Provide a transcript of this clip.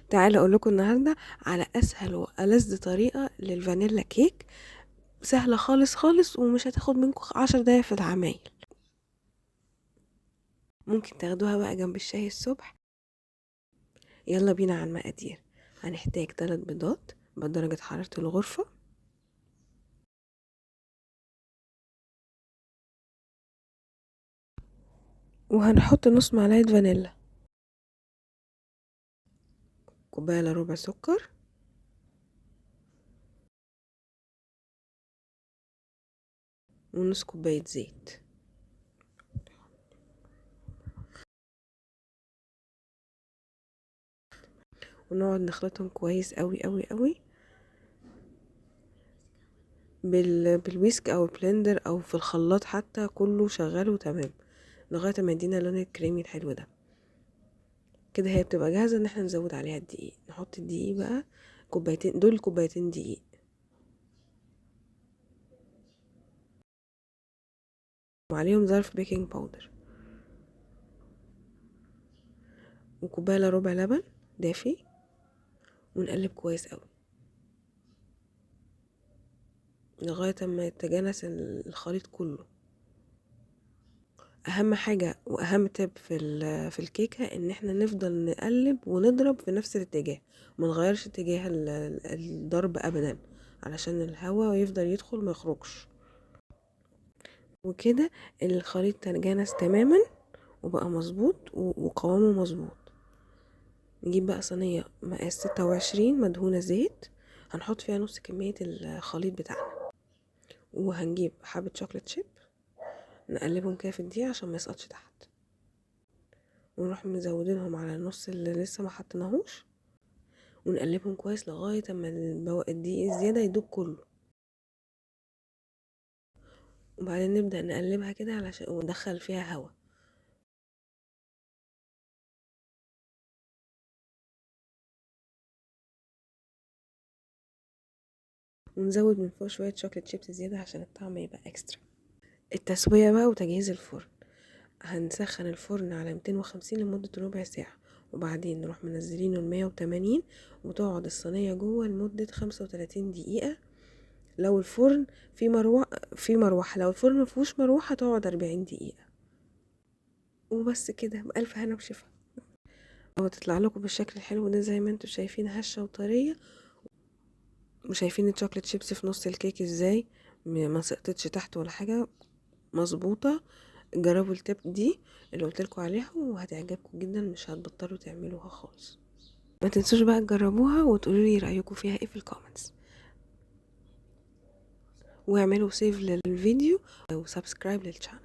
تعالى اقول لكم النهارده على اسهل والذ طريقه للفانيلا كيك. سهله خالص خالص ومش هتاخد منكم 10 دقايق في العمايل. ممكن تاخدوها بقى جنب الشاي الصبح. يلا بينا على المقادير. هنحتاج 3 بيضات بدرجه حراره الغرفه، وهنحط نص معلقه فانيلا، كوبايه الا ربع سكر، ونص كوبايه زيت. ونقعد نخلطهم كويس قوي قوي قوي بالويسك او البلندر او في الخلاط، حتى كله شغال وتمام لغايه ما يدينا اللون الكريمي الحلو ده. كده هي بتبقى جاهزه ان احنا نزود عليها الدقيق. نحط الدقيق بقى كوبايتين، دول كوبايتين دقيق، وعليهم ظرف بيكنج باودر، وكوبايه الا ربع لبن دافي، ونقلب كويس قوي لغايه ما يتجانس الخليط كله. اهم حاجه واهم تip في الكيكه ان احنا نفضل نقلب ونضرب في نفس الاتجاه، ما نغيرش اتجاه الضرب ابدا، علشان الهواء يفضل يدخل ما يخرجش. وكده الخليط تجانس تماما وبقى مظبوط وقوامه مظبوط. نجيب بقى صينيه مقاس 26 مدهونه زيت، هنحط فيها نص كميه الخليط بتاعنا، وهنجيب حبه شوكليت شيب نقلبهم كده في الدقيق عشان ما يسقطش تحت، ونروح مزودينهم على النص اللي لسه ما حطيناهوش، ونقلبهم كويس لغايه اما الدقيق الزياده يدوب كله. وبعدين نبدا نقلبها كده علشان وندخل فيها هوا، ونزود من فوق شويه شوكليت شيبس زياده عشان الطعم يبقى اكسترا. التسويه بقى وتجهيز الفرن. هنسخن الفرن على 250 لمده ربع ساعه، وبعدين نروح منزلينه 180، وتقعد الصينيه جوه لمده 35 دقيقه. لو الفرن في مروحه، لو الفرن مفيهوش مروحه تقعد 40 دقيقه. وبس كده، بألف هنا وشفا. او تطلع لكم بالشكل الحلو ده زي ما انتم شايفين، هشة وطرية. وشايفين الشوكليت شيبس في نص الكيك ازاي ما سقطتش تحت ولا حاجة، مظبوطة. جربوا التip دي اللي قلتلكوا عليها وهتعجبكم جدا، مش هتبطلوا تعملوها خالص. ما تنسوش بقى تجربوها وتقولوا لي رأيكم فيها ايه في الكومنتس، واعملوا سيف للفيديو وسبسكرايب للشانل.